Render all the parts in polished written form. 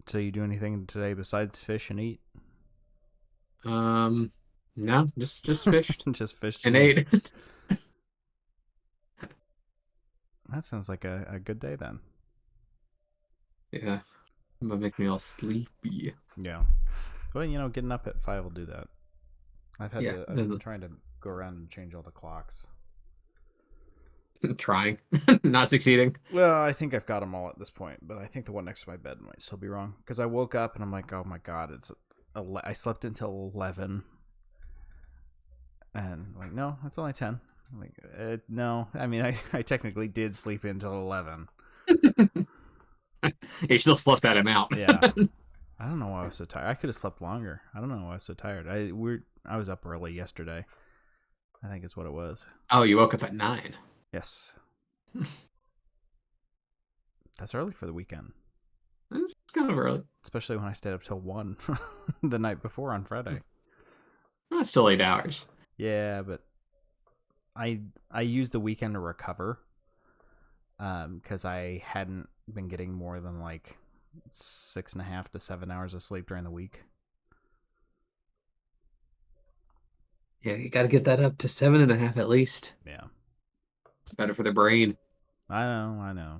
So you do anything today besides fish and eat? No, just fished Just fished and and ate. ate. That sounds like a good day then. Yeah, gonna make me all sleepy. Yeah. Well, getting up at 5 will do that. Yeah, I've been trying to go around and change all the clocks. trying, not succeeding. Well, I think I've got them all at this point, but I think the one next to my bed might still be wrong. Because I woke up and I'm like, oh my god, I slept until 11. And I'm like, no, it's only 10. I'm like, no. I mean, I technically did sleep until 11. You still slept that amount. Yeah. I don't know why I was so tired. I could have slept longer. I don't know why I was so tired. I was up early yesterday. I think is what it was. Oh, you woke up at 9. Yes. That's early for the weekend. That's kind of early. Especially when I stayed up till 1 the night before on Friday. That's still 8 hours. Yeah, but I used the weekend to recover. Because I hadn't been getting more than like 6.5 to 7 hours of sleep during the week. Yeah, you got to get that up to 7.5 at least. Yeah. It's better for the brain. I know.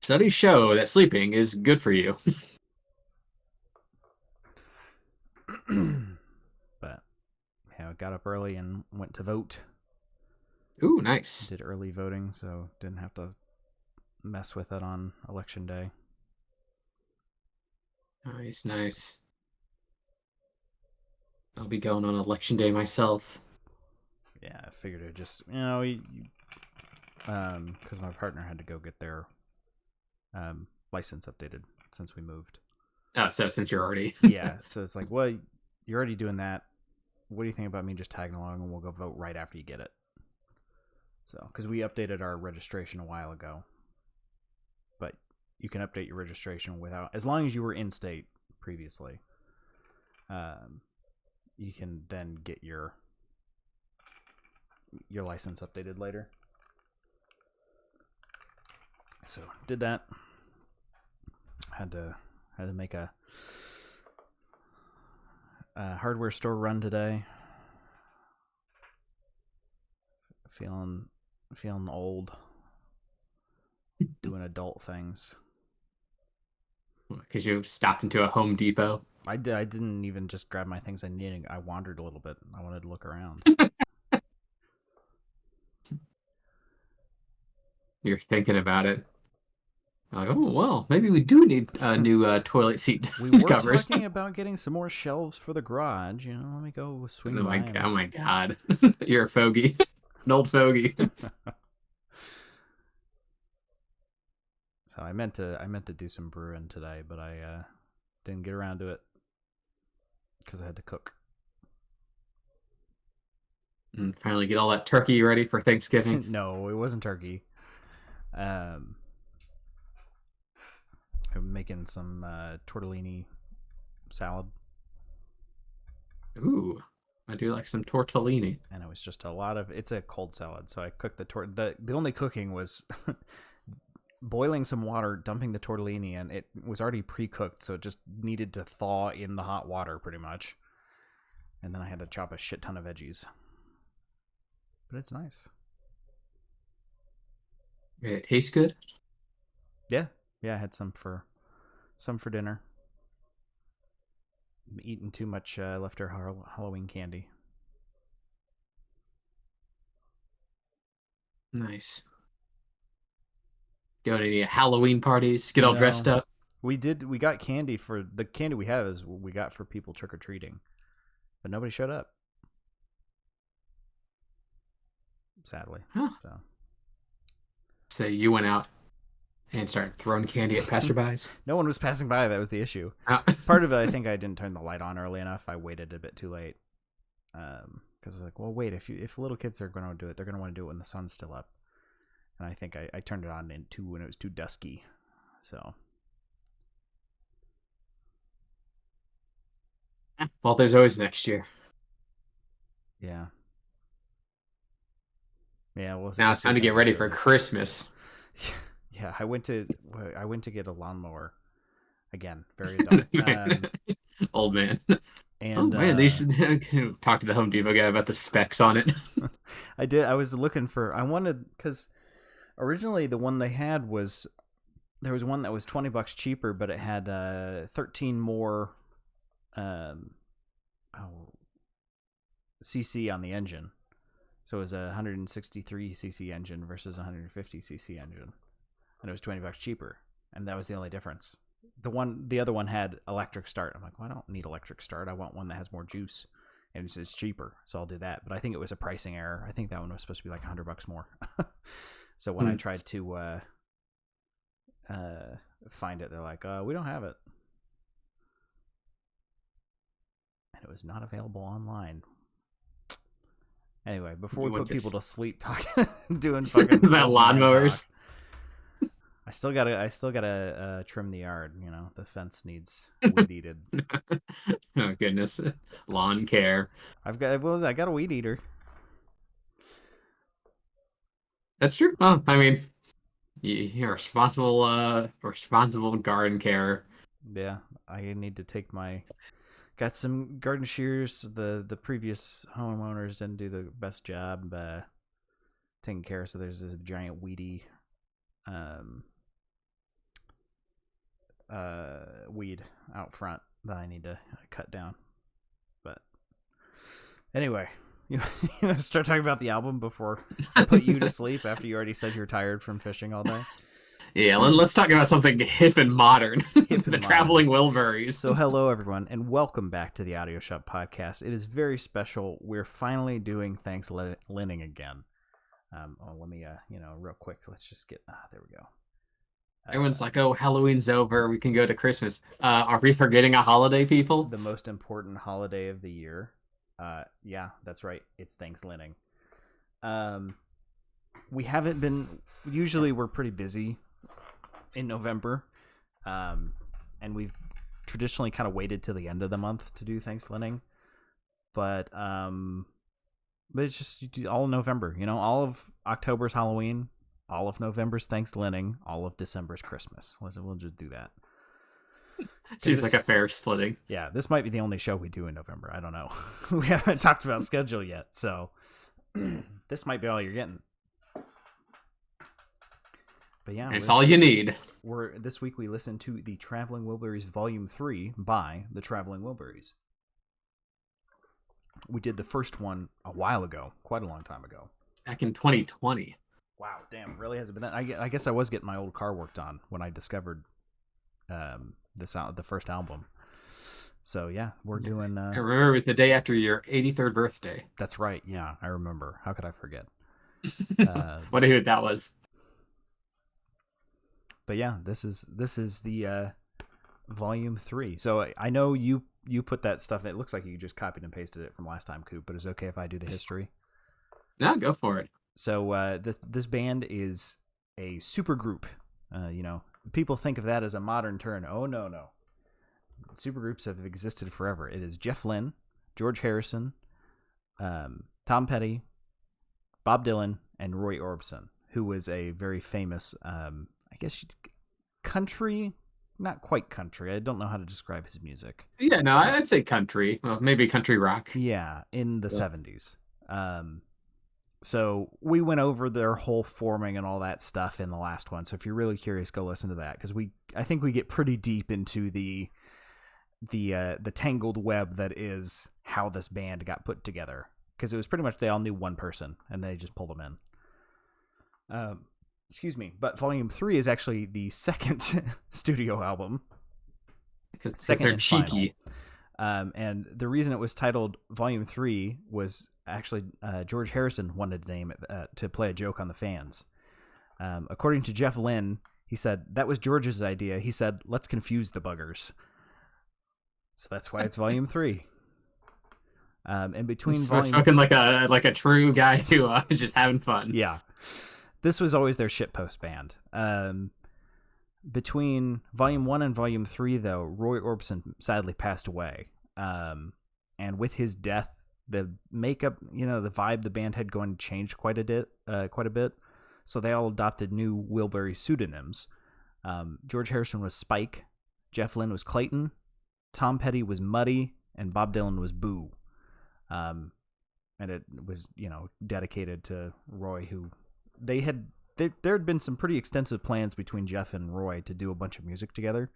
Studies show that sleeping is good for you. But yeah, I got up early and went to vote. Ooh, nice. Did early voting, so didn't have to mess with it on election day. Nice. I'll be going on election day myself. Yeah, I figured it just because my partner had to go get their license updated since we moved. Oh, so since you're already Yeah, so it's like, well, you're already doing that. What do you think about me just tagging along and we'll go vote right after you get it? So, because we updated our registration a while ago, but you can update your registration without, as long as you were in state previously. You can then get your license updated later. So did that. Had to make a hardware store run today. Feeling old. Doing adult things. because you stopped into a Home Depot. I didn't even just grab my things I needed. I wandered a little bit. I wanted to look around. You're thinking about it. Like, oh well, maybe we do need a new toilet seat We were covers. talking about getting some more shelves for the garage. Let me go swing Oh by. oh my god, you're a fogey, an old fogey. So I meant to do some brewing today, but I didn't get around to it because I had to cook. And finally, get all that turkey ready for Thanksgiving. No, it wasn't turkey. I'm making some tortellini salad. Ooh, I do like some tortellini. And it was just a lot of. It's a cold salad, so I cooked the only cooking was boiling some water, dumping the tortellini, and it was already pre-cooked, so it just needed to thaw in the hot water, pretty much. And then I had to chop a shit ton of veggies. But it's nice. It tastes good. Yeah, I had some for dinner. I'm eating too much leftover Halloween candy. Nice. Go to any Halloween parties, get all dressed No, up. we did. We got candy for the candy we have is we got for people trick or treating, but nobody showed up. Sadly, Huh. so So you went out and started throwing candy at passerbys. no one was passing by. That was the issue. Ah. Part of it, I think I didn't turn the light on early enough. I waited a bit too late. Because it's like, well, wait, if little kids are going to do it, they're going to want to do it when the sun's still up. And I think I turned it on when it was too dusky. So Well, there's always next year. yeah, yeah. Well, Now we'll it's see time if to get anybody ready shows for up. Christmas. Yeah, I went to get a lawnmower. Again, very adult. Old man. Oh And man, they should talk to the Home Depot guy about the specs on it. I did. I was looking for. I wanted because originally the one they had was there was one that was $20 cheaper, but it had 13 more cc on the engine. So it was a 163 cc engine versus a 150 cc engine, and it was $20 cheaper, and that was the only difference. The other one had electric start. I'm like, well, I don't need electric start. I want one that has more juice, and it's cheaper, so I'll do that. But I think it was a pricing error. I think that one was supposed to be like $100 more. So when I tried to find it, they're like, we don't have it, and it was not available online. Anyway, before we put people to sleep talking, doing fucking about lawnmowers, I still gotta trim the yard. You know, the fence needs weed eated. Oh goodness, lawn care. I got a weed eater. That's true. Well, I mean, you're responsible garden care. Yeah, I need to take my. Got some garden shears. The previous homeowners didn't do the best job taking care. So there's this giant weedy weed out front that I need to cut down. But anyway, you want to start talking about the album before I put you to sleep after you already said you're tired from fishing all day? Yeah, let's talk about something hip and modern. Traveling Wilburys. So hello, everyone, and welcome back to the Audio Shop Podcast. It is very special. We're finally doing Thanks-Lynning again. Let me, real quick, let's just get, there we go. Everyone's like, oh, Halloween's over. We can go to Christmas. Are we forgetting a holiday, people? The most important holiday of the year. Yeah, that's right. It's Thanks-Lynning. We haven't been, usually we're pretty busy in November, and we've traditionally kind of waited till the end of the month to do Thanks-Lynning, but it's just all November, all of October's Halloween, all of November's Thanks-Lynning, all of December's Christmas. We'll just do that. Seems like a fair splitting. Yeah, this might be the only show we do in November. I don't know. We haven't talked about schedule yet, so this might be all you're getting. But yeah, it's all you need. This week we listened to the Traveling Wilburys Volume 3 by the Traveling Wilburys. We did the first one a while ago, quite a long time ago. Back in 2020. Wow, damn, really hasn't been that. I guess I was getting my old car worked on when I discovered the first album. So yeah, we're doing... I remember it was the day after your 83rd birthday. That's right, yeah, I remember. How could I forget? What a hoot that was. But yeah, this is the Volume 3. So I know you put that stuff. It looks like you just copied and pasted it from last time, Coop. But it's okay if I do the history. No, go for it. So this band is a super group. People think of that as a modern term. Oh no. Super groups have existed forever. It is Jeff Lynne, George Harrison, Tom Petty, Bob Dylan, and Roy Orbison, who was a very famous. I guess country, not quite country. I don't know how to describe his music. Yeah, no, I'd say country. Well, maybe country rock. Yeah, in the 70s. So we went over their whole forming and all that stuff in the last one. So if you're really curious, go listen to that, because I think we get pretty deep into the tangled web that is how this band got put together. Because it was pretty much they all knew one person and they just pulled them in. Excuse me, but Volume 3 is actually the second studio album. Second they're cheeky. And the reason it was titled Volume 3 was actually George Harrison wanted to name it to play a joke on the fans. According to Jeff Lynne, he said, that was George's idea. He said, let's confuse the buggers. So that's why it's Volume 3. And between fucking like a true guy who is just having fun. Yeah. This was always their shitpost band. Between Volume 1 and Volume 3, though, Roy Orbison sadly passed away. And with his death, the makeup, the vibe the band had going to change quite a bit. So they all adopted new Wilbury pseudonyms. George Harrison was Spike. Jeff Lynne was Clayton, Tom Petty was Muddy, and Bob Dylan was Boo. And it was, dedicated to Roy, who there had been some pretty extensive plans between Jeff and Roy to do a bunch of music together.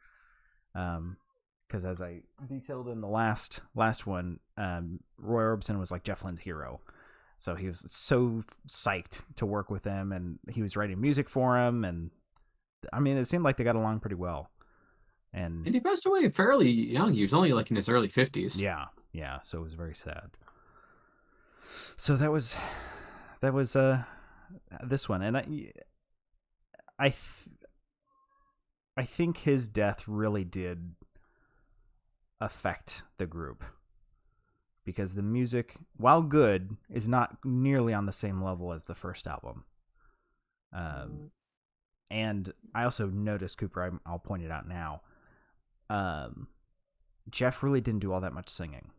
Because as I detailed in the last one, Roy Orbison was like Jeff Lynne's hero. So he was so psyched to work with him, and he was writing music for him, and I mean, it seemed like they got along pretty well. And he passed away fairly young. He was only like in his early 50s. Yeah. So it was very sad. So that was this one, and I think his death really did affect the group, because the music, while good, is not nearly on the same level as the first album. And I also noticed, Cooper, I'll point it out now, Jeff really didn't do all that much singing.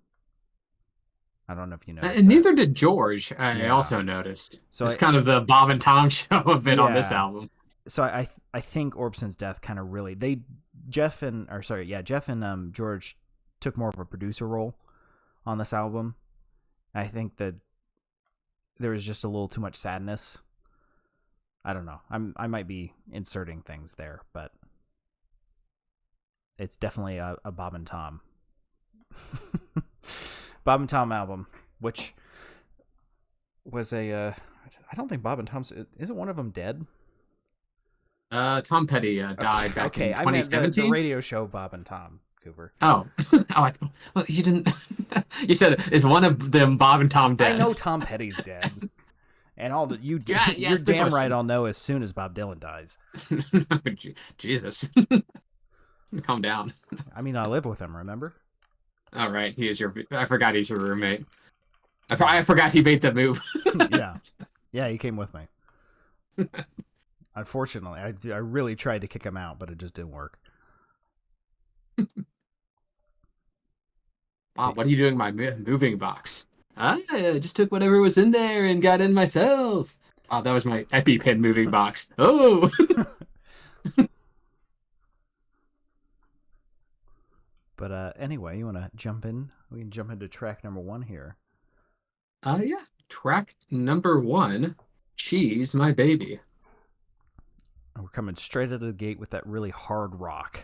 I don't know if you noticed. And neither did George, I also noticed. So it's kind of the Bob and Tom show a bit on this album. So I think Orbison's death kind of really, Jeff and George took more of a producer role on this album. I think that there was just a little too much sadness. I don't know. I might be inserting things there, but it's definitely a Bob and Tom. Bob and Tom album, which was I don't think Bob and Tom's, isn't one of them dead? Tom Petty died back in 2017. I meant the radio show Bob and Tom, Cooper. Oh, well, you didn't. You said, is one of them Bob and Tom dead? I know Tom Petty's dead, and you're damn right. I'll know as soon as Bob Dylan dies. Jesus, calm down. I mean, I live with him. Remember? All right, I forgot he's your roommate. I forgot he made the move. Yeah, he came with me. Unfortunately, I really tried to kick him out, but it just didn't work. Bob, what are you doing in my moving box? I just took whatever was in there and got in myself. Oh, that was my EpiPen moving box. Oh! But anyway, you want to jump in? We can jump into track number 1 here. Yeah. Track number 1, She's My Baby. We're coming straight out of the gate with that really hard rock.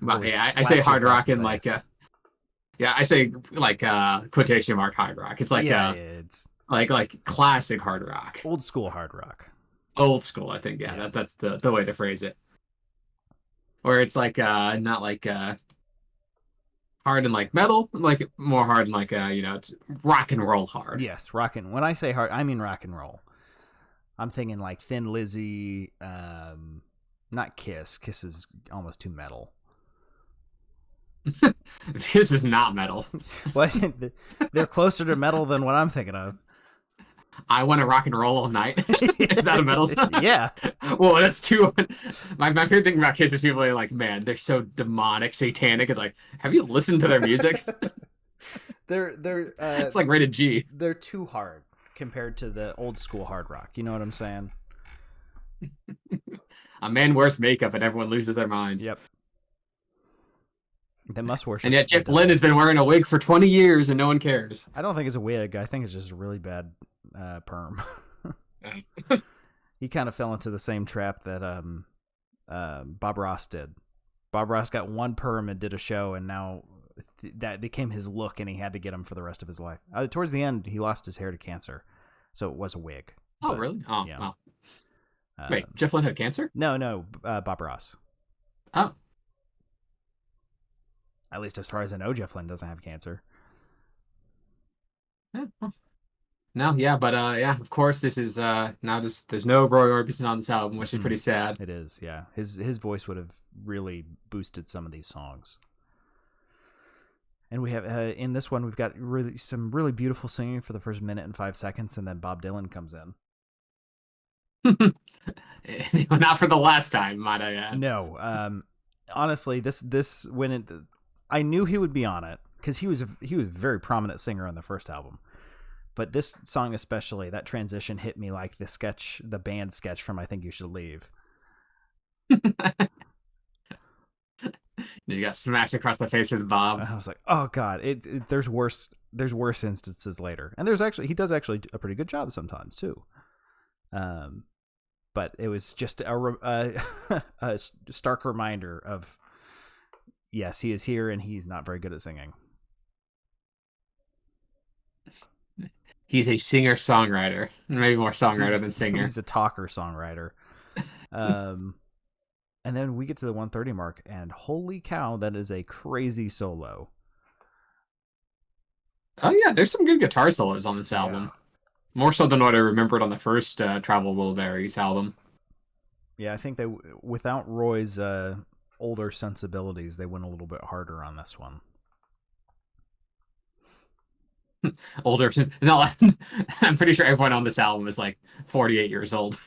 Really I say hard rock in like I say like quotation mark hard rock. It's like it's like classic hard rock. Old school hard rock. Old school, I think. Yeah. That's the way to phrase it. Or it's like not like hard and like metal, like more hard and like it's rock and roll hard. Yes, when I say hard, I mean rock and roll. I'm thinking like Thin Lizzy, not Kiss. Kiss is almost too metal. This is not metal. Well, they're closer to metal than what I'm thinking of. I Want to Rock and Roll All Night. Is that a metal song? Yeah. Well, that's too. My favorite thing about Kiss is people are like, man, they're so demonic, satanic. It's like, have you listened to their music? They're it's like rated G. They're too hard compared to the old school hard rock. You know what I'm saying? A man wears makeup and everyone loses their minds. Yep. They must worship. And yet Jeff Lynne has been wearing a wig for 20 years and no one cares. I don't think it's a wig. I think it's just a really bad perm. He kind of fell into the same trap that Bob Ross did. Bob Ross got one perm and did a show, and now that became his look, and he had to get him for the rest of his life. Towards the end, he lost his hair to cancer, so it was a wig. Oh, but, really? Oh, yeah. Wow. Wait, Jeff Lynne had cancer? No, Bob Ross. Oh. At least as far as I know, Jeff Lynne doesn't have cancer. Yeah. No, yeah, but of course, this is now just there's no Roy Orbison on this album, which is pretty sad. It is, yeah. His voice would have really boosted some of these songs. And we have in this one, we've got some really beautiful singing for the first minute and 5 seconds, and then Bob Dylan comes in. Not for the last time, might I add. No, honestly, this I knew he would be on it because he was a very prominent singer on the first album. But this song especially, that transition hit me like the band sketch from I Think You Should Leave. You got smashed across the face with Bob. I was like, oh god, there's worse instances later, and he does actually a pretty good job sometimes too. But it was just a stark reminder of, yes, he is here and he's not very good at singing. He's a singer-songwriter, maybe more songwriter than singer. He's a talker-songwriter. And then we get to the 1:30 mark, and holy cow, that is a crazy solo. Oh yeah, there's some good guitar solos on this album. Yeah. More so than what I remembered on the first Traveling Wilburys album. Yeah, I think without Roy's older sensibilities, they went a little bit harder on this one. Older? No, I'm pretty sure everyone on this album is like 48 years old.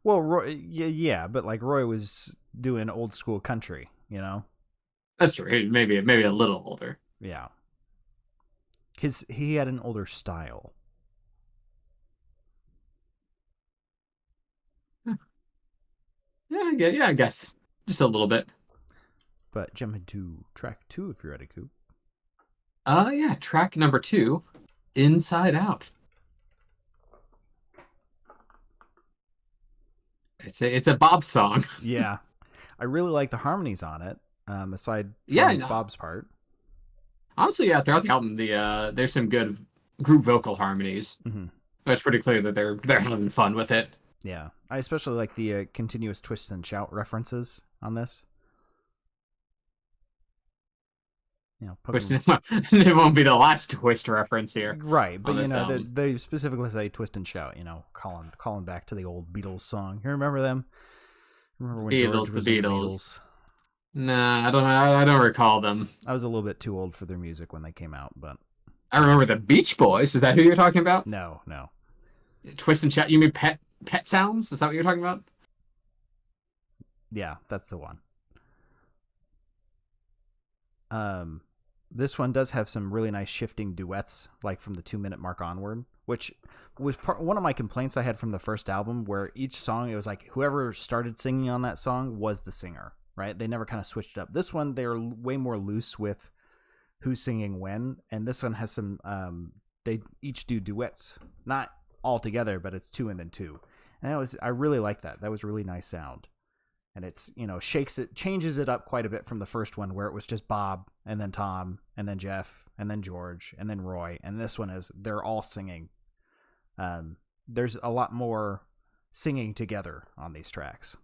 Well, Roy, yeah, but like Roy was doing old school country, you know. That's true. Maybe a little older. Yeah. He had an older style. Yeah, I guess just a little bit. But jump into track 2 if you're ready, Coop. Yeah, track number 2, Inside Out. It's a Bob song. Yeah, I really like the harmonies on it. Aside from Bob's part. Honestly, yeah, throughout the album, there's some good group vocal harmonies. Mm-hmm. It's pretty clear that they're having fun with it. Yeah, I especially like the continuous twist and shout references on this. You know, it won't be the last twist reference here, right? But you know, they specifically say twist and shout. You know, calling back to the old Beatles song. You remember them? Remember when George was in the Beatles? Nah, I don't recall them. I was a little bit too old for their music when they came out, but I remember the Beach Boys. Is that who you're talking about? No. Twist and shout. You mean Pet Sounds? Is that what you're talking about? Yeah, that's the one. This one does have some really nice shifting duets, like from the 2-minute mark onward, which was one of my complaints I had from the first album, where each song, it was like whoever started singing on that song was the singer, right? They never kind of switched up. This one, they're way more loose with who's singing when, and this one has some, they each do duets, not all together, but it's 2 and then 2. And I really like that. That was a really nice sound. And it's, you know, changes it up quite a bit from the first one, where it was just Bob and then Tom and then Jeff and then George and then Roy. And this one is, they're all singing. There's a lot more singing together on these tracks.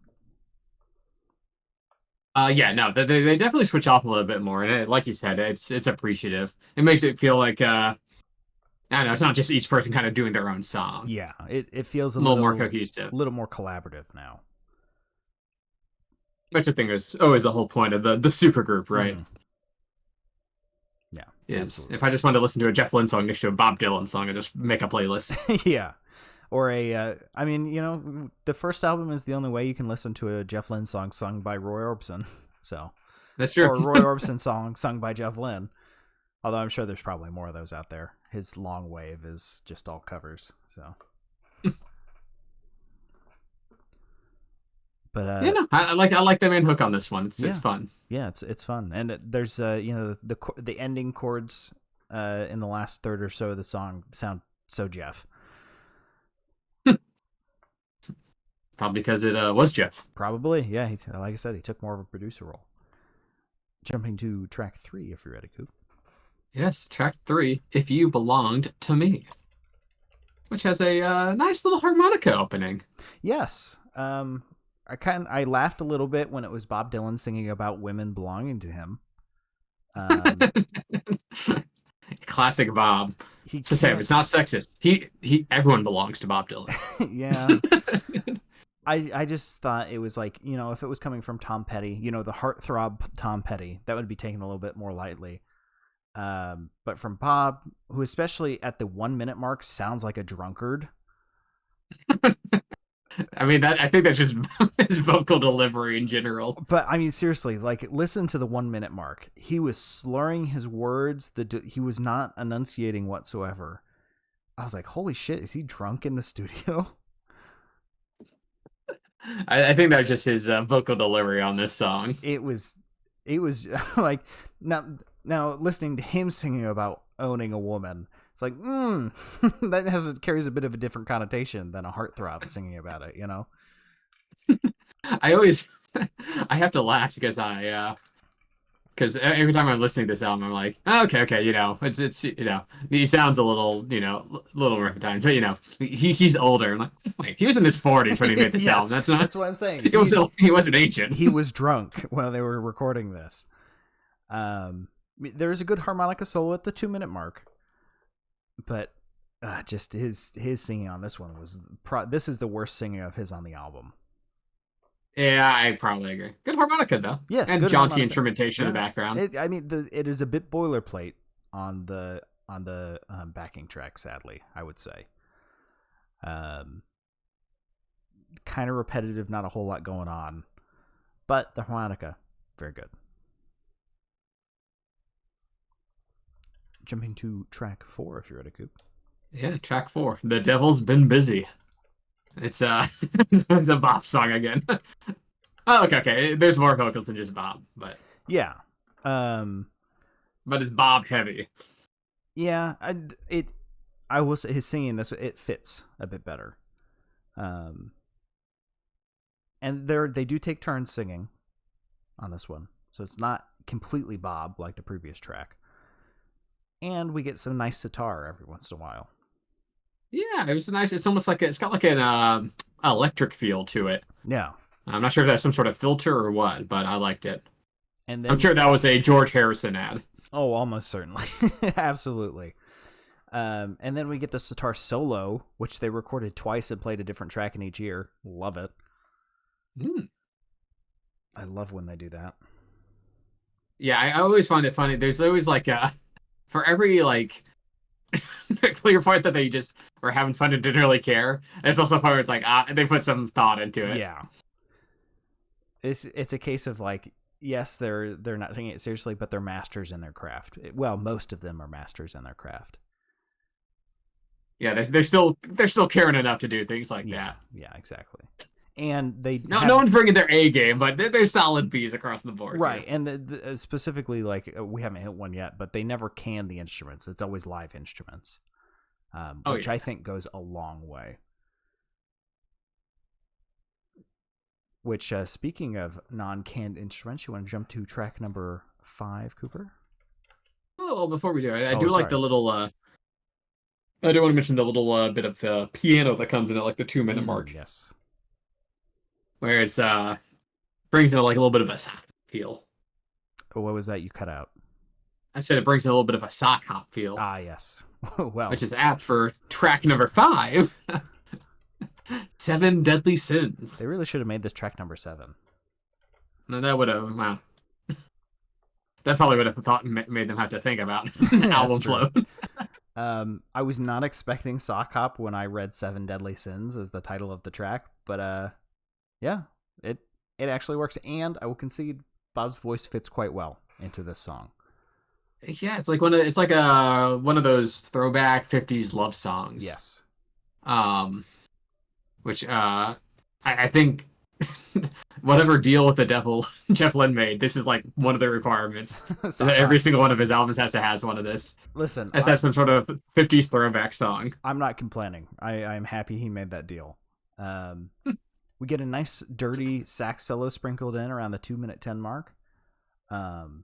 Yeah, no, they definitely switch off a little bit more. And like you said, it's appreciative. It makes it feel like, I don't know, it's not just each person kind of doing their own song. Yeah, it feels a little more cohesive. A little more collaborative now. Which I think is always the whole point of the supergroup, right? Mm. Yeah. Absolutely. If I just wanted to listen to a Jeff Lynne song next to a Bob Dylan song, I just make a playlist. Yeah. Or I mean, you know, the first album is the only way you can listen to a Jeff Lynne song sung by Roy Orbison. So that's true. Or a Roy Orbison song sung by Jeff Lynne. Although I'm sure there's probably more of those out there. His Long Wave is just all covers. So. But I like the main hook on this one. It's fun. Yeah, it's fun, and there's you know, the ending chords in the last third or so of the song sound so Jeff. Probably because it was Jeff. Probably, yeah. Like I said, he took more of a producer role. Jumping to track 3, if you're ready, Coop. Yes, track 3. If You Belonged to Me, which has a nice little harmonica opening. Yes. I laughed a little bit when it was Bob Dylan singing about women belonging to him. Classic Bob. It's the same. It's not sexist. Everyone belongs to Bob Dylan. Yeah. I just thought it was like, you know, if it was coming from Tom Petty, you know, the heartthrob Tom Petty, that would be taken a little bit more lightly. But from Bob, who especially at the 1-minute mark sounds like a drunkard. I mean, I think that's just his vocal delivery in general. But I mean, seriously, like, listen to the 1-minute mark. He was slurring his words. He was not enunciating whatsoever. I was like, holy shit, is he drunk in the studio? I think that's just his vocal delivery on this song. It was He was like, now listening to him singing about owning a woman, it's like, that carries a bit of a different connotation than a heartthrob singing about it, you know? I always, I have to laugh because because every time I'm listening to this album, I'm like, oh, okay, it's he sounds a little, little rough at times, but he's older. I'm like, wait, he was in his 40s when he made this Yes, album. That's not. That's what I'm saying. He wasn't ancient. He was drunk while they were recording this. There's a good harmonica solo at the 2-minute mark, but just his singing on this one was this is the worst singing of his on the album. Yeah, I probably agree. Good harmonica though. Yes, and good jaunty harmonica. instrumentation in the background. It is a bit boilerplate on the backing track. Sadly, I would say. Kind of repetitive, not a whole lot going on, but the harmonica, very good. Jumping to track 4, if you're ready, Coop. Yeah, track 4. The Devil's Been Busy. It's it's a Bob song again. Oh, okay. There's more vocals than just Bob, but yeah, but it's Bob heavy. Yeah, I will say his singing this, it fits a bit better. And they do take turns singing on this one, so it's not completely Bob like the previous track. And we get some nice sitar every once in a while. Yeah, it was nice. It's almost like it's got like an electric feel to it. Yeah, I'm not sure if that's some sort of filter or what, but I liked it. And then, I'm sure that was a George Harrison ad. Oh, almost certainly, absolutely. And then we get the sitar solo, which they recorded twice and played a different track in each ear. Love it. I love when they do that. Yeah, I always find it funny. There's always like for every like clear point that they just were having fun and didn't really care. There's also a part where it's like they put some thought into it. Yeah. It's a case of like, yes, they're not taking it seriously, but they're masters in their craft. Well, most of them are masters in their craft. Yeah, they're still caring enough to do things like that. Yeah, exactly. And no one's bringing their A game, but they're solid B's across the board. Right, yeah. And specifically, like, we haven't hit one yet, but they never can the instruments. It's always live instruments, which I think goes a long way. Which, speaking of non-canned instruments, you want to jump to track number 5, Cooper? Oh, well, before we do, I do like the little. I do want to mention the little bit of piano that comes in at like the 2-minute mark. Yes. Where it's brings in like a little bit of a sock feel. What was that you cut out? I said it brings in a little bit of a sock hop feel. Ah, yes. Well, which is apt for track number 5. 7 Deadly Sins. They really should have made this track number 7. No, that would have. Wow. That probably would have made them have to think about album flow. I was not expecting sock hop when I read 7 Deadly Sins as the title of the track, but yeah, it actually works, and I will concede Bob's voice fits quite well into this song. Yeah, it's like one of those throwback 50s love songs. Yes. Which I think whatever deal with the devil Jeff Lynne made, this is like one of the requirements. Every single one of his albums has one of this. Listen, has to have some sort of 50s throwback song. I'm not complaining. I'm happy he made that deal. We get a nice dirty sax solo sprinkled in around the 2-minute 10 mark. And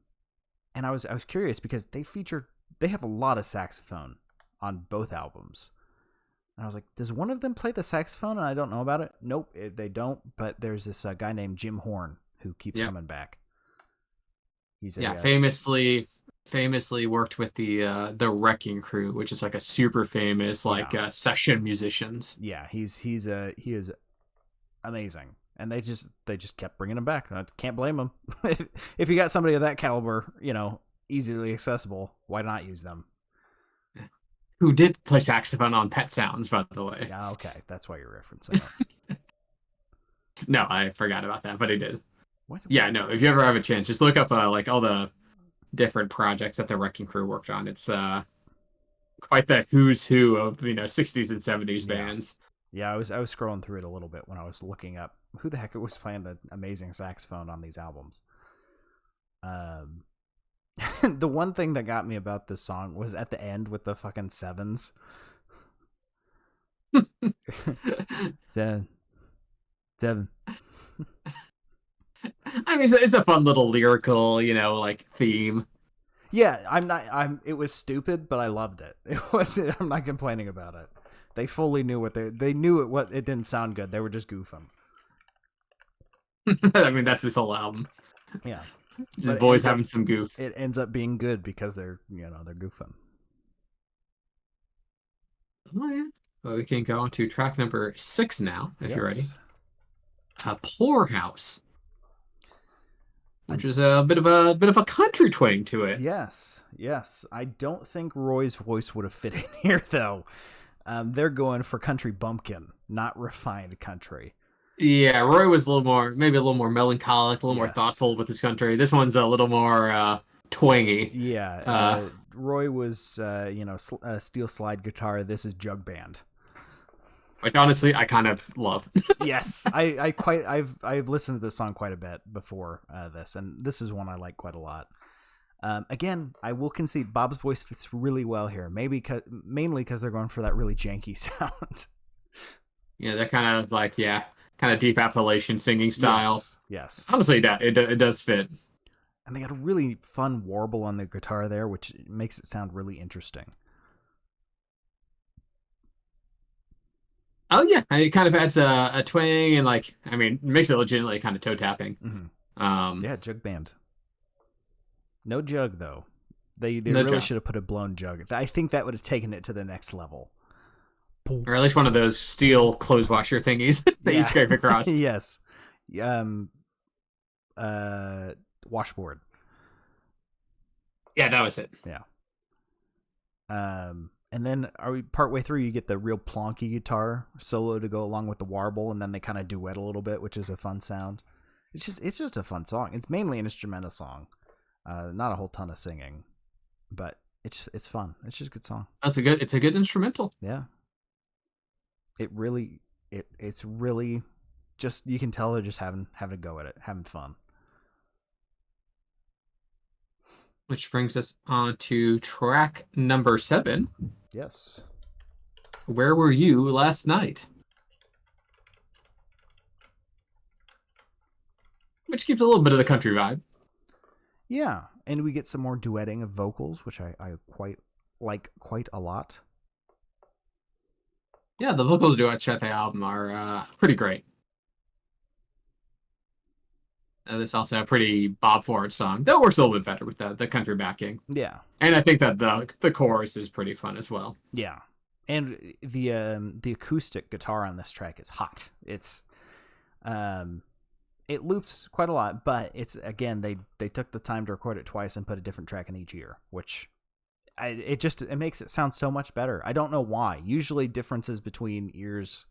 I was curious because they have a lot of saxophone on both albums. And I was like, does one of them play the saxophone and I don't know about it? Nope, they don't. But there's this guy named Jim Horn who keeps coming back. He's famously worked with the Wrecking Crew, which is like a super famous session musicians. Yeah, he is amazing, and they just kept bringing him back. I can't blame them. If you got somebody of that caliber, easily accessible, why not use them? Who did play saxophone on Pet Sounds, by the way. Yeah, okay, that's why you're referencing it. No, I forgot about that, but he did. What? Yeah, no, if you ever have a chance, just look up like all the different projects that the Wrecking Crew worked on. It's quite the who's who of 60s and 70s bands. Yeah, I was scrolling through it a little bit when I was looking up who the heck was playing the amazing saxophone on these albums. Um, the one thing that got me about this song was at the end with the fucking sevens. 7, 7. I mean, it's a fun little lyrical, like theme. Yeah, it was stupid, but I loved it. I'm not complaining about it. They fully knew they knew it didn't sound good. They were just goofing. I mean, that's this whole album. Yeah. Just boys having some goof. It ends up being good because they're goofing. Oh yeah. Well, we can go on to track number 6 now, if you're ready. Poorhouse, which is a bit of a country twang to it. Yes. I don't think Roy's voice would have fit in here though. They're going for country bumpkin, not refined country. Yeah, Roy was maybe a little more melancholic, a little more thoughtful with his country. This one's a little more twangy. Yeah, Roy was steel slide guitar. This is jug band, which honestly I kind of love. Yes, I've listened to this song quite a bit before this, and this is one I like quite a lot. Again, I will concede Bob's voice fits really well here. Mainly because they're going for that really janky sound. Yeah, they're kind of like kind of deep Appalachian singing style. Yes. Honestly, it does fit. And they got a really fun warble on the guitar there, which makes it sound really interesting. Oh yeah, it kind of adds a twang and makes it legitimately kind of toe tapping. Mm-hmm. Yeah, jug band. No jug though. They really should have put a blown jug. I think that would have taken it to the next level. Or at least one of those steel clothes washer thingies that you scrape across. Yes. Washboard. Yeah, that was it. Yeah. And then partway through you get the real plonky guitar solo to go along with the warble, and then they kind of duet a little bit, which is a fun sound. It's just a fun song. It's mainly an instrumental song. Not a whole ton of singing, but it's fun. It's just a good song. It's a good instrumental. Yeah. It's really just, you can tell they're just having a go at it, having fun. Which brings us on to track number 7. Yes. Where Were You Last Night? Which gives a little bit of the country vibe. Yeah, and we get some more duetting of vocals, which I quite a lot. Yeah, the vocals duets at the album are pretty great. This also a pretty Bob Ford song. That works a little bit better with the country backing. Yeah. And I think that the chorus is pretty fun as well. Yeah. And the acoustic guitar on this track is hot. It's it loops quite a lot, but it's, again, they took the time to record it twice and put a different track in each ear, which it makes it sound so much better. I don't know why. Usually differences between ears,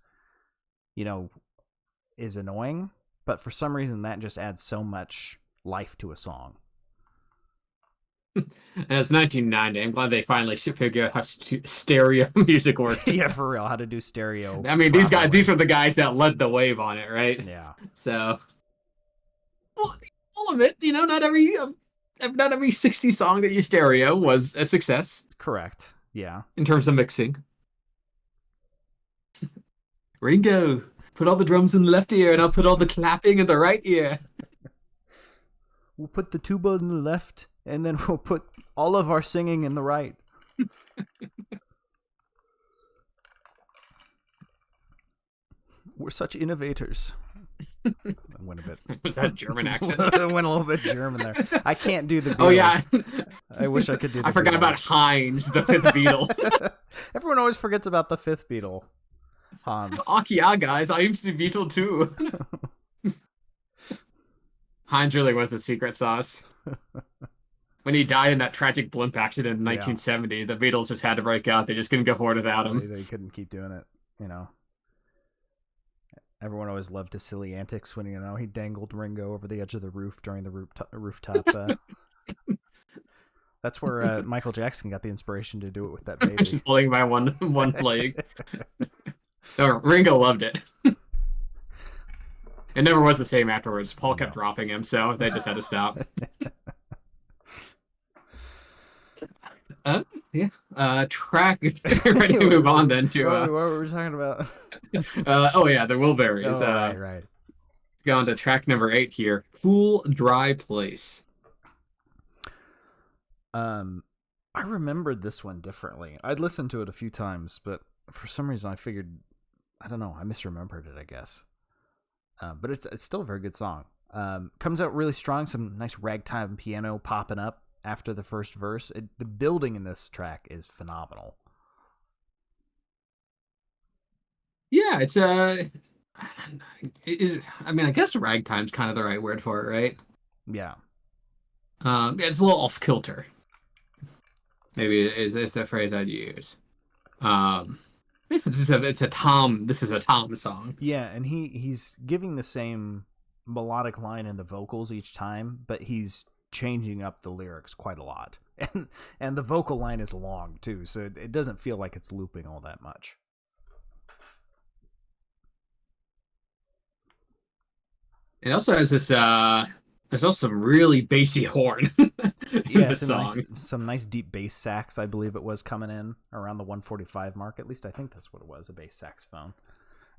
is annoying, but for some reason that just adds so much life to a song. And it's 1990. I'm glad they finally figured out how stereo music works. Yeah, for real, how to do stereo. I mean, these are the guys that led the wave on it, right? Yeah. So, all of it, not every 60 song that you stereo was a success. Correct. Yeah. In terms of mixing. Ringo, put all the drums in the left ear, and I'll put all the clapping in the right ear. We'll put the tuba in the left, and then we'll put all of our singing in the right. We're such innovators. I went a bit. Was that a German accent? I went a little bit German there. I can't do the Beatles. Oh yeah. I wish I could do the I forgot Beatles. about Heinz, the fifth Beatle. Everyone always forgets about the fifth Beatle. Hans. Yeah, guys, I'm the Beatle too. Heinz really was the secret sauce. When he died in that tragic blimp accident in 1970, the Beatles just had to break out. They just couldn't go forward without him. They couldn't keep doing it, Everyone always loved his silly antics when, he dangled Ringo over the edge of the roof during the rooftop. That's where Michael Jackson got the inspiration to do it with that baby. Just holding by one leg. No, Ringo loved it. It never was the same afterwards. Paul kept dropping him, so they just had to stop. Yeah. Track. Ready to move on then to what were we talking about? oh yeah, the Wilburys. Oh, right. Going to track number 8 here. Cool, dry place. I remembered this one differently. I'd listened to it a few times, but for some reason I figured, I don't know, I misremembered it, I guess. But it's still a very good song. Comes out really strong, some nice ragtime piano popping up after the first verse. The building in this track is phenomenal. Yeah, it's I mean, I guess ragtime's kind of the right word for it, right? Yeah. It's a little off kilter. Maybe it's the phrase I'd use. It's a Tom. This is a Tom song. Yeah, and he's giving the same melodic line in the vocals each time, but he's changing up the lyrics quite a lot. And the vocal line is long too, so it doesn't feel like it's looping all that much. It also has this there's also some really bassy horn in the song. Some nice deep bass sax, I believe it was, coming in around the 145 mark. At least I think that's what it was, a bass saxophone.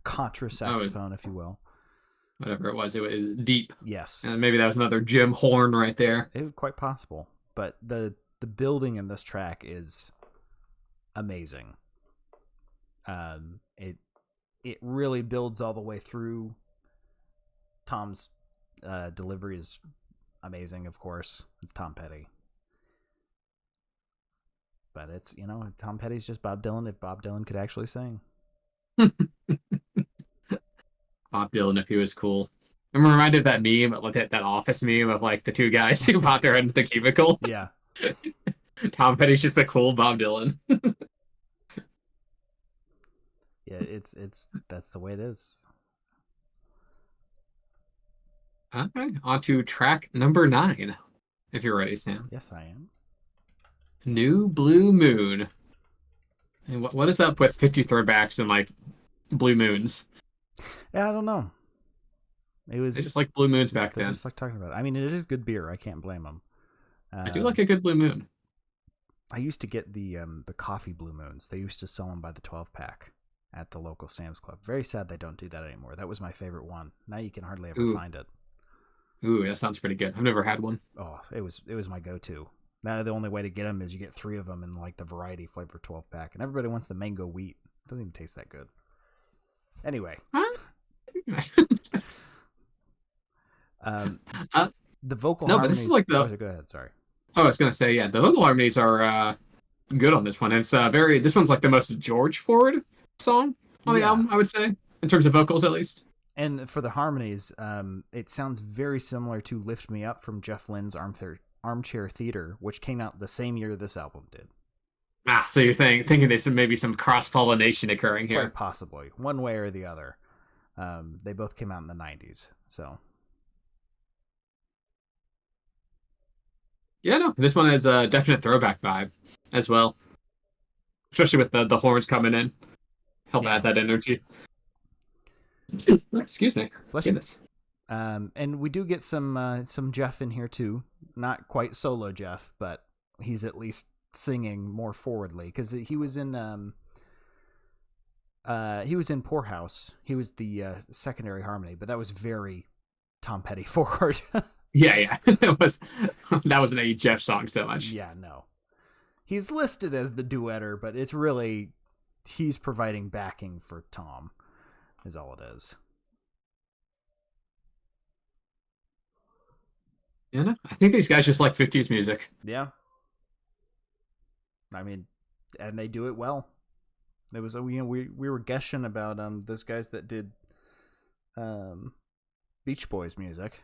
Contra saxophone, if you will. Whatever it was deep. Yes. And maybe that was another Jim horn right there. It was quite possible. But the building in this track is amazing. It really builds all the way through. Tom's delivery is amazing, of course. It's Tom Petty. But it's, Tom Petty's just Bob Dylan if Bob Dylan could actually sing. Bob Dylan if he was cool. I'm reminded of that meme, like that Office meme of like the two guys who popped their head into the cubicle. Yeah. Tom Petty's just the cool Bob Dylan. Yeah, that's the way it is. Okay, on to track number 9. If you're ready, Sam. Yes, I am. New Blue Moon. And what is up with 50 throwbacks and like blue moons? Yeah, I don't know. They just like blue moons back then. Just like talking about it. I mean, it is good beer. I can't blame them. I do like a good blue moon. I used to get the coffee blue moons. They used to sell them by the 12-pack at the local Sam's Club. Very sad they don't do that anymore. That was my favorite one. Now you can hardly ever find it. Ooh, that sounds pretty good. I've never had one. Oh, it was my go-to. Now the only way to get them is you get 3 of them in like the variety flavor 12-pack, and everybody wants the mango wheat. It doesn't even taste that good. Anyway. The vocal harmonies. But this is like the. Oh, go ahead. Sorry. Oh, I was gonna say, yeah, the vocal harmonies are good on this one. It's This one's like the most George Ford song on the album, I would say, in terms of vocals at least. And for the harmonies, it sounds very similar to "Lift Me Up" from Jeff Lynne's Armchair Theater, which came out the same year this album did. So you're thinking there's maybe some cross-pollination occurring here. Quite possibly, one way or the other. They both came out in the 90s, so. Yeah, no, this one has a definite throwback vibe as well, especially with the horns coming in, help add that energy. Excuse me. Goodness. And we do get some Jeff in here too. Not quite solo Jeff, but he's at least singing more forwardly because he was in Poorhouse. He was the secondary harmony, but that was very Tom Petty forward. Yeah. That wasn't a Jeff song so much. Yeah, no. He's listed as the duetter, but it's really he's providing backing for Tom. Is all it is. Yeah, no, I think these guys just like 50s music. Yeah. I mean, and they do it well. There was we were gushing about those guys that did Beach Boys music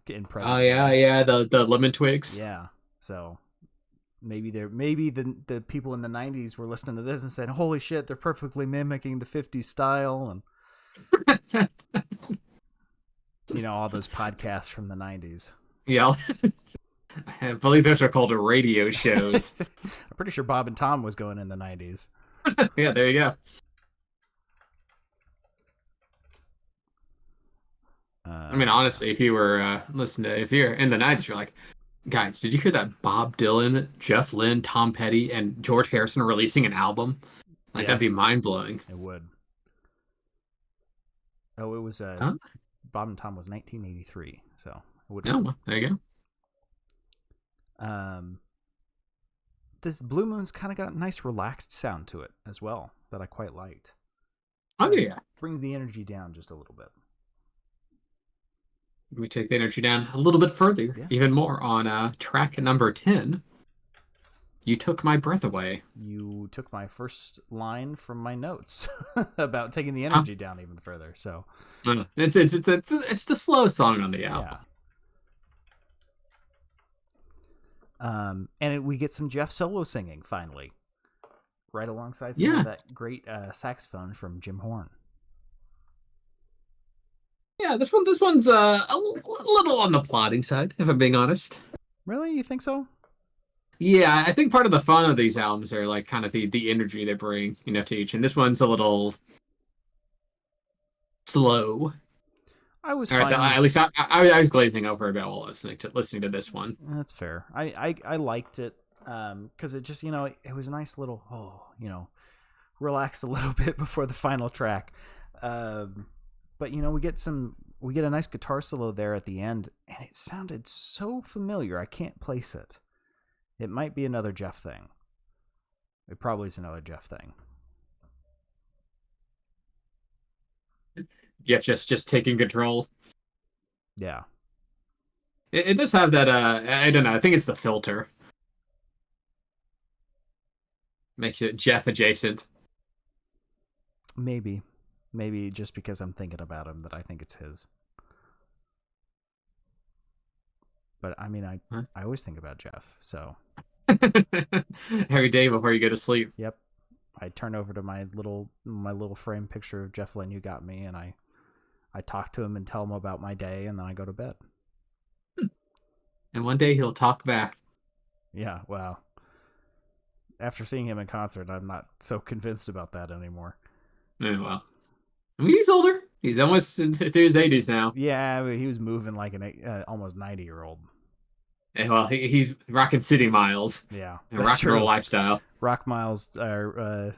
in present. Oh yeah, the Lemon Twigs. Yeah. So maybe the people in the 90s were listening to this and said, "Holy shit, they're perfectly mimicking the 50s style," and all those podcasts from the 90s. Yeah. I believe those are called radio shows. I'm pretty sure Bob and Tom was going in the 90s. Yeah, there you go. I mean, honestly, if you were if you're in the 90s, you're like, Guys, did you hear that Bob Dylan, Jeff Lynne, Tom Petty, and George Harrison are releasing an album? Like Yeah, that'd be mind blowing. it would. Oh, it was Huh? Bob and Tom was 1983, so it would. No, well, there you Um, this Blue Moon's kind of got a nice relaxed sound to it as well that I quite liked. go. Oh yeah. Brings the energy down just a little bit. We take the energy down a little bit further, Yeah. even more on track number 10. You took my breath away. You took my first line from my notes about taking the energy down even further. So it's the slow song on the album. Yeah. And we get some Jeff solo singing finally, right alongside some of that great saxophone from Jim Horn. Yeah, this one's a little on the plodding side, if I'm being honest. Really, you think so? Yeah, I think part of the fun of these albums are like kind of the energy they bring, to each, and this one's a little slow. I was fine. At least I was glazing over a bit while listening to this one. That's fair. I liked it because it just it was a nice little relax a little bit before the final track. But we get a nice guitar solo there at the end, and it sounded so familiar. I can't place it. It might be another Jeff thing. It probably is another Jeff thing. Yeah, just taking control. Yeah. It does have that, I don't know, I think it's the filter. Makes it Jeff adjacent. Maybe just because I'm thinking about him that I think it's his. But I mean, I always think about Jeff, so. Every day before you go to sleep. Yep. I turn over to my little frame picture of Jeff Lynne you got me, and I talk to him and tell him about my day, and then I go to bed. And one day he'll talk back. Yeah, well, after seeing him in concert, I'm not so convinced about that anymore. Yeah, well, I mean, he's older. He's almost into his 80s now. Yeah, he was moving like an almost 90-year-old. Yeah, well, he's rocking city miles. Yeah, rock and roll lifestyle. Rock miles are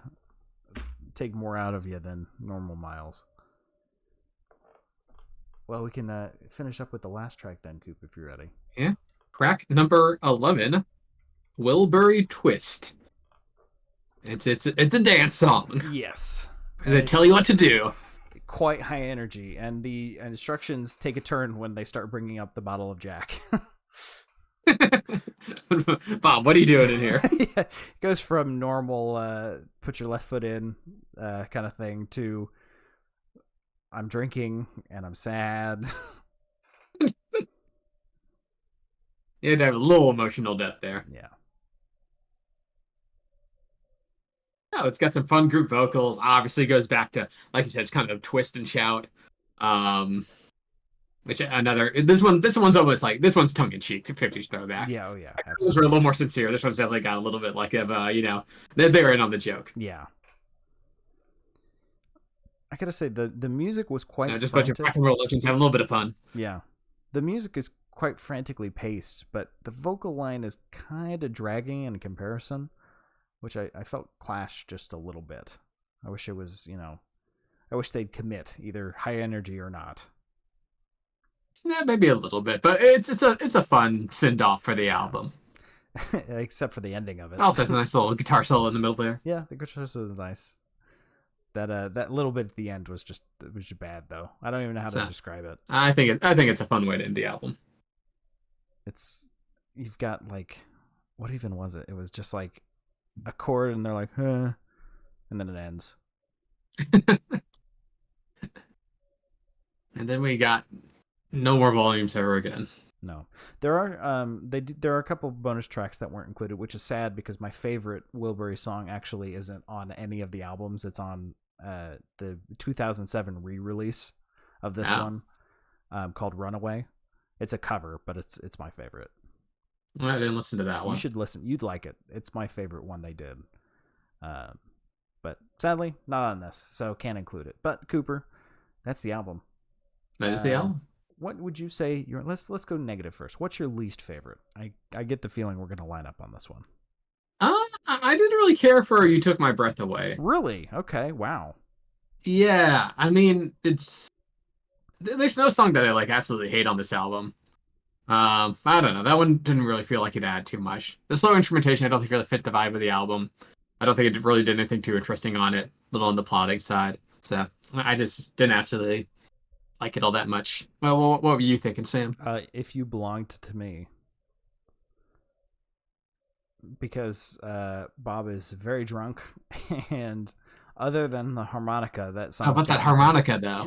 take more out of you than normal miles. Well, we can finish up with the last track then, Coop, if you're ready. Yeah. Track number 11, Wilbury Twist. It's a dance song. Yes. And they tell you what to do. Quite high energy, and the instructions take a turn when they start bringing up the bottle of Jack. Bob, what are you doing in here? Yeah, it goes from normal put your left foot in kind of thing to I'm drinking and I'm sad. You had to have a little emotional depth there. Yeah. Oh, it's got some fun group vocals. Obviously goes back to, like you said, it's kind of twist and shout. Which this one's almost like, this one's tongue in cheek, 50s throwback. Yeah, oh yeah. Those were a little more sincere. This one's definitely got a little bit like of they're in on the joke. Yeah. I gotta say the music was quite just a bunch of rock and roll legends have a little bit of fun. Yeah. The music is quite frantically paced, but the vocal line is kind of dragging in comparison, which I felt clashed just a little bit. I wish it was, I wish they'd commit either high energy or not. Yeah, maybe a little bit, but it's a fun send off for the album. Except for the ending of it. Also, it's a nice little guitar solo in the middle there. Yeah, the guitar solo is nice. That little bit at the end was just bad though. I don't even know how to describe it. I think it's a fun way to end the album. You've got like, what even was it? It was just like a chord, and they're like, huh, and then it ends. And then we got no more volumes ever again. No, there are a couple of bonus tracks that weren't included, which is sad because my favorite Wilbury song actually isn't on any of the albums. It's on the 2007 re-release of this one, called "Runaway." It's a cover, but it's my favorite. Well, I didn't listen to that one. You should listen. You'd like it. It's my favorite one they did. But sadly, not on this, so can't include it. But Cooper, that's the album. That is the album. what would you say your let's go negative first. What's your least favorite? I get the feeling we're gonna line up on this one. I didn't really care for "You Took My Breath Away." Really? Okay. Wow. Yeah, I mean, there's no song that I like absolutely hate on this album. I don't know. That one didn't really feel like it added too much. The slow instrumentation, I don't think really fit the vibe of the album. I don't think it really did anything too interesting on it, a little on the plotting side. So I just didn't absolutely like it all that much. Well, what were you thinking, Sam? If You Belonged to Me. Because Bob is very drunk, and other than the harmonica, that song. How about that harmonica, though?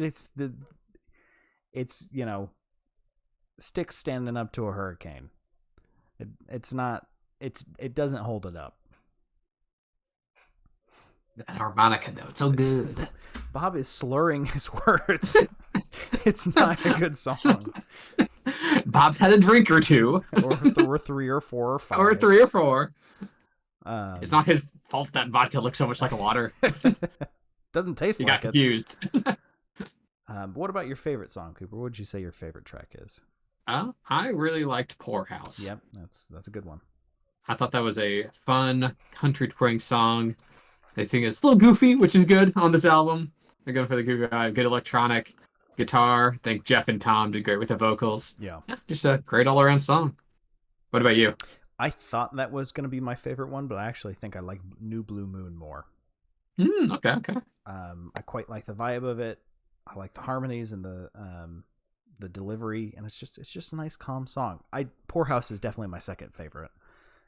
It's sticks standing up to a hurricane. It doesn't hold it up. That harmonica, though, it's so good. Bob is slurring his words. It's not a good song. Bob's had a drink or two. or 3 or 4 or 5. Or 3 or 4. It's not his fault that vodka looks so much like water. Doesn't taste like it. You got confused. But what about your favorite song, Cooper? What would you say your favorite track is? I really liked Poorhouse. Yep, that's a good one. I thought that was a fun country touring song. I think it's a little goofy, which is good on this album. They're going for the good electronic guitar. I think Jeff and Tom did great with the vocals. Yeah, just a great all-around song. What about you? I thought that was going to be my favorite one, but I actually think I like New Blue Moon more. Okay. I quite like the vibe of it. I like the harmonies and the delivery, and it's just a nice, calm song. Poorhouse is definitely my second favorite,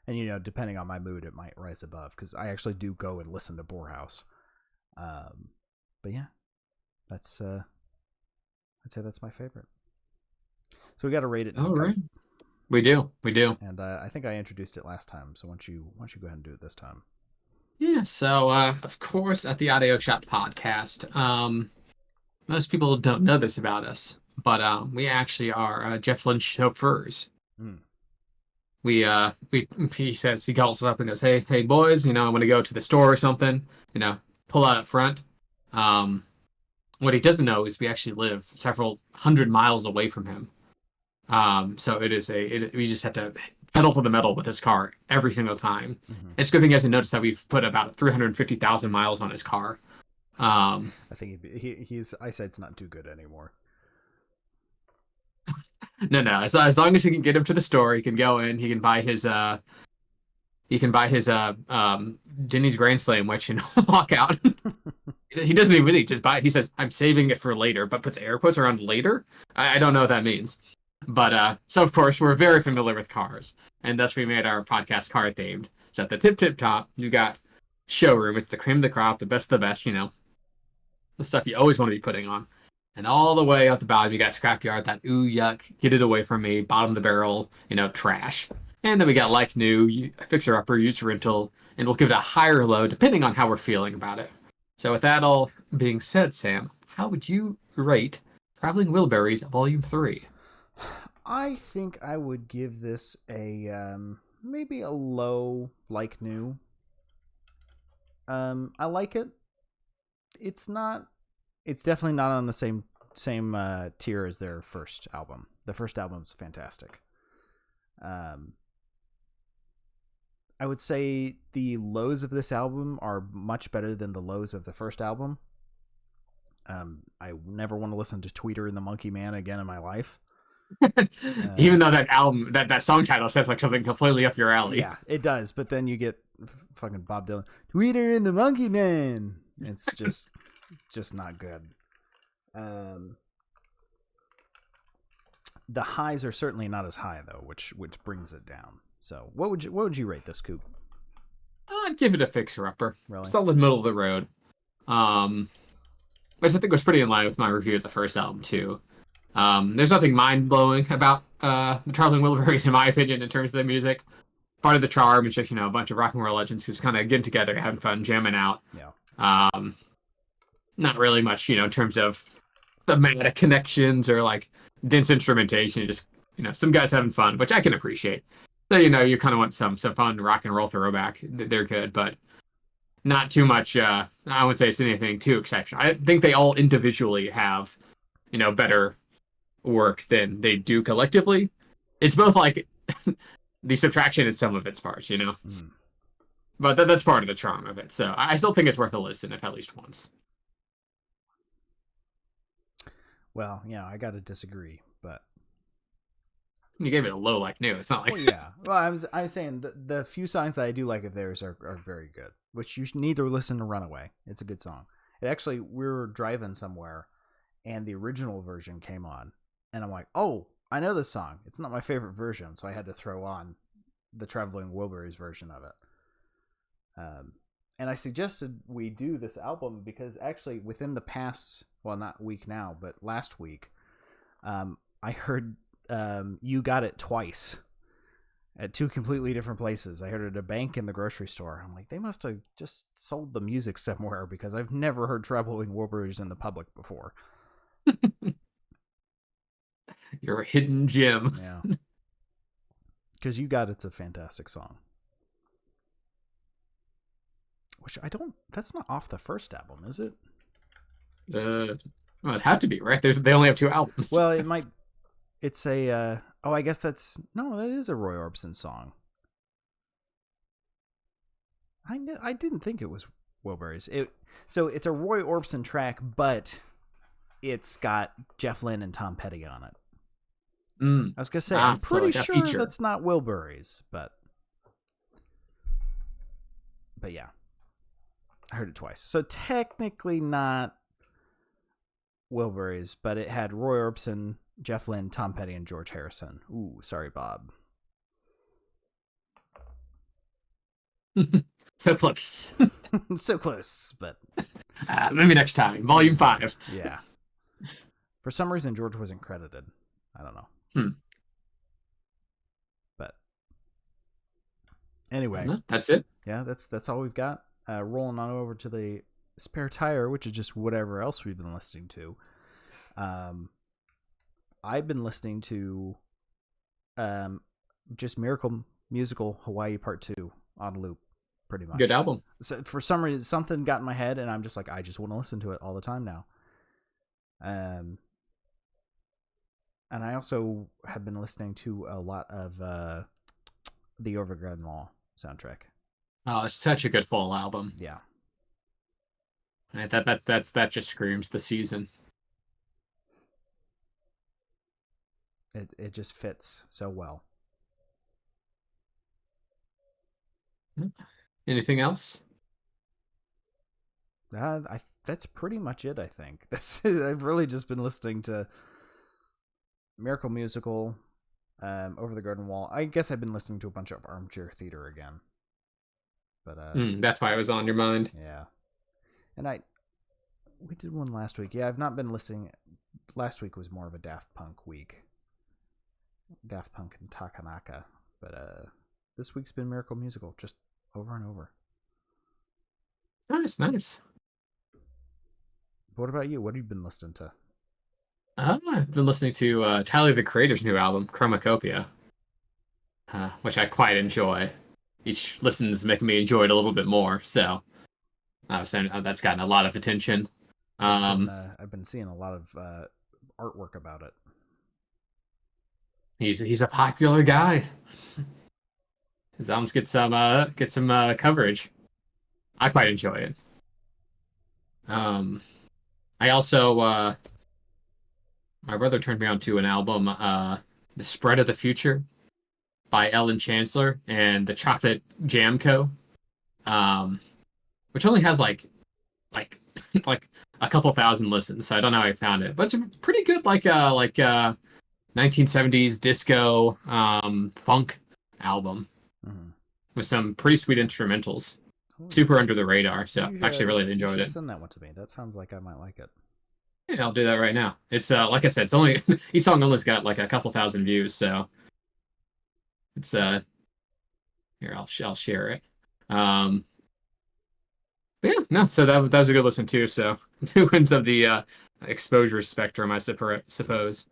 and depending on my mood, it might rise above because I actually do go and listen to Poorhouse. But yeah, that's I'd say that's my favorite. So we got to rate it. All right. We do. And I think I introduced it last time, so why don't you go ahead and do it this time? Yeah. So of course, at the Audio Shop podcast, most people don't know this about us, but we actually are Jeff Lynch chauffeurs. He says, he calls us up and goes, hey boys, I want to go to the store or something, pull out up front. What he doesn't know is we actually live several hundred miles away from him. So we just have to pedal to the metal with his car every single time. Mm-hmm. It's a good thing he hasn't noticed that we've put about 350,000 miles on his car. I think his eyesight's not too good anymore. No. As long as he can get him to the store, he can go in. He can buy his Denny's Grand Slam, which walk out. He doesn't even really just buy it. He says, "I'm saving it for later," but puts air quotes around later. I don't know what that means. But so of course we're very familiar with cars, and thus we made our podcast car themed. So at the tip top, you got showroom. It's the cream of the crop, the best of the best. The stuff you always want to be putting on. And all the way at the bottom, you got scrapyard, that ooh yuck, get it away from me, bottom of the barrel, trash. And then we got like new, fixer upper, used rental, and we'll give it a higher low depending on how we're feeling about it. So with that all being said, Sam, how would you rate Traveling Wilburys Volume 3? I think I would give this a maybe a low, like new. I like it. It's definitely not on the same tier as their first album. The first album's fantastic. I would say the lows of this album are much better than the lows of the first album. I never want to listen to Tweeter and the Monkey Man again in my life. Even though that album, that song title says like something completely up your alley. Yeah, it does. But then you get fucking Bob Dylan, Tweeter and the Monkey Man. It's just not good. The highs are certainly not as high though, which brings it down. So what would you rate this, Coop? I'd give it a fixer-upper. Really? Solid middle of the road. Which I think was pretty in line with my review of the first album too. There's nothing mind-blowing about the Traveling Wilburys, in my opinion, in terms of the music. Part of the charm is just, a bunch of rock and roll legends who's kind of getting together, having fun, jamming out. Yeah. Not really much, in terms of thematic connections or like dense instrumentation. Just, some guys having fun, which I can appreciate. So, you kind of want some fun rock and roll throwback. They're good, but not too much. I wouldn't say it's anything too exceptional. I think they all individually have, better work than they do collectively. It's both like the subtraction in some of its parts, you know. Mm. But that's part of the charm of it. So I still think it's worth a listen if at least once. Well, yeah, I got to disagree, but You gave it a low like new. It's not like well, yeah. Well, I was saying the few songs that I do like of theirs are very good. Which you need to listen to Runaway. It's a good song. It actually, we were driving somewhere, and the original version came on, and I'm like, oh, I know this song. It's not my favorite version, so I had to throw on the Traveling Wilburys version of it. And I suggested we do this album because actually within the past, well, not week now, but last week, I heard You Got It twice at two completely different places. I heard it at a bank and the grocery store. I'm like, they must have just sold the music somewhere because I've never heard Traveling Wilburys in the public before. you're a hidden gem. Yeah. Because You Got It's a fantastic song. Which I don't, that's not off the first album, is it? Well, it had to be, right? They only have 2 albums. Well, it might, it's a, oh, I guess that is a Roy Orbison song. I didn't think it was Wilburys. So it's a Roy Orbison track, but it's got Jeff Lynne and Tom Petty on it. I was going to say, I'm pretty sure that's not Wilburys, but yeah. I heard it twice. So technically not Wilburys, but it had Roy Orbison, Jeff Lynne, Tom Petty, and George Harrison. Ooh, sorry, Bob. So close. So close, but maybe next time. Volume 5. Yeah. For some reason, George wasn't credited. I don't know. But anyway, that's it. Yeah, that's all we've got. Rolling on over to the spare tire, which is just whatever else we've been listening to. I've been listening to just Miracle Musical Hawaii Part 2 on loop, pretty much. Good album. So for some reason, something got in my head, and I'm just like, I just want to listen to it all the time now. And I also have been listening to a lot of the Overgrown Law soundtrack. Oh, it's such a good full album. Yeah. That just screams the season. It just fits so well. Anything else? That's pretty much it, I think. I've really just been listening to Miracle Musical, Over the Garden Wall. I guess I've been listening to a bunch of Armchair Theater again. But that's why it was on your mind. Yeah. And we did one last week. Yeah, I've not been listening. Last week was more of a Daft Punk week. Daft Punk and Takanaka. But this week's been Miracle Musical, just over and over. Nice. What about you? What have you been listening to? I've been listening to Tyler the Creator's new album, Chromacopia, which I quite enjoy. Each listen's making me enjoy it a little bit more, so I was saying that's gotten a lot of attention. I've been seeing a lot of artwork about it. He's a popular guy. His albums get some coverage. I quite enjoy it. I also my brother turned me on to an album, The Spread of the Future by Ellen Chancellor and the Chocolate Jam Co. Which only has like a couple thousand listens, so I don't know how I found it. But it's a pretty good 1970s disco funk album with some pretty sweet instrumentals. Super under the radar, so actually really enjoyed it. Send that one to me. That sounds like I might like it. Yeah, I'll do that right now. It's like I said, it's only each song only's got like a couple thousand views, so it's here I'll share it. But yeah, no, so that was a good listen too. So 2 ends of the exposure spectrum, I suppose.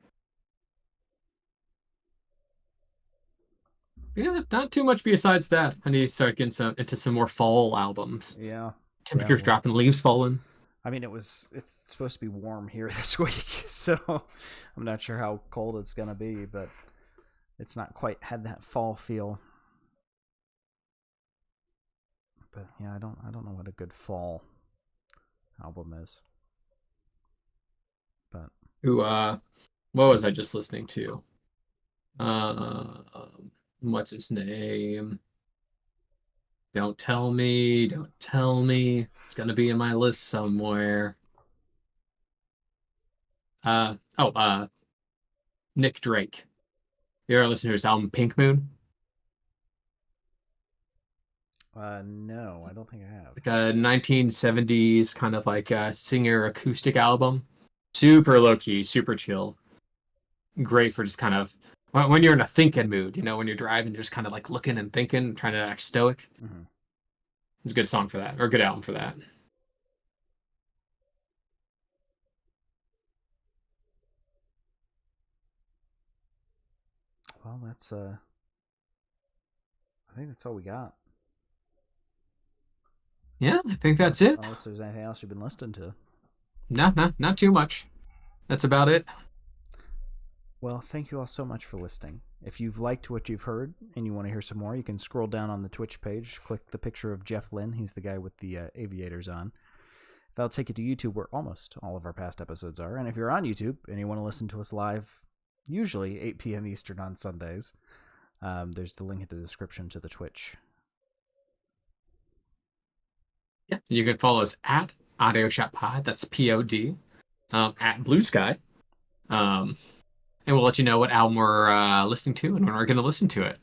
Yeah, not too much besides that. I need to start getting into some more fall albums. Yeah. Temperatures dropping, leaves falling. I mean, it's supposed to be warm here this week, so I'm not sure how cold it's gonna be, but it's not quite had that fall feel. But yeah, I don't know what a good fall album is. But what was I just listening to? What's his name? Don't tell me. It's gonna be in my list somewhere. Nick Drake. You ever listen to his album Pink Moon? no, I don't think I have. Like a 1970s kind of like a singer acoustic album. Super low key, super chill. Great for just kind of when you're in a thinking mood, when you're driving, you're just kind of like looking and thinking, trying to act stoic. Mm-hmm. It's a good song for that, or a good album for that. Well, that's I think that's all we got. Yeah, I think that's it. Unless there's anything else you've been listening to. No, not too much. That's about it. Well, thank you all so much for listening. If you've liked what you've heard and you want to hear some more, you can scroll down on the Twitch page, click the picture of Jeff Lynn. He's the guy with the aviators on. That'll take you to YouTube, where almost all of our past episodes are. And if you're on YouTube and you want to listen to us live, usually 8 p.m. Eastern on Sundays, there's the link in the description to the Twitch. Yeah, you can follow us at Audio Shop Pod. That's POD. At Blue Sky. And we'll let you know what album we're listening to and when we're going to listen to it.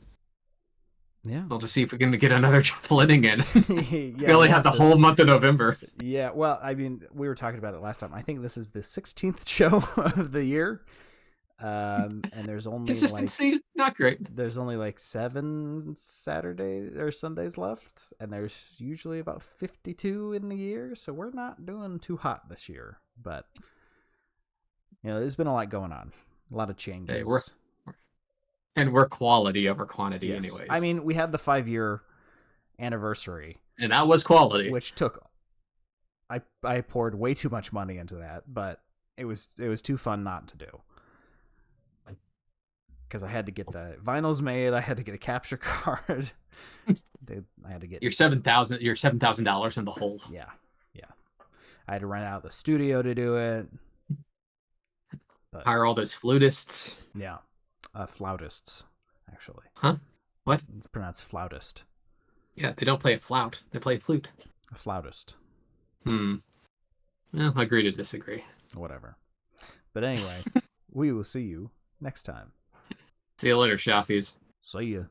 Yeah. We'll just see if we can get another Traveling in. Yeah, we only have the whole month of November. Yeah, well, I mean, we were talking about it last time. I think this is the 16th show of the year. And there's only consistency, not great. There's only like 7 Saturdays or Sundays left, and there's usually about 52 in the year, so we're not doing too hot this year. But there's been a lot going on, a lot of changes. Hey, we're quality over quantity, yes. anyways. I mean, we had the 5-year anniversary, and that was quality, which took. I poured way too much money into that, but it was too fun not to do. Because I had to get the vinyls made, I had to get a capture card. I had to get your $7,000 in the hole. Yeah. I had to rent out the studio to do it. But, hire all those flutists. Yeah, flautists, actually. Huh? What? It's pronounced flautist. Yeah, they don't play a flout; they play a flute. A flautist. Well, agree to disagree. Whatever. But anyway, we will see you next time. See you later, Shaffies. See ya.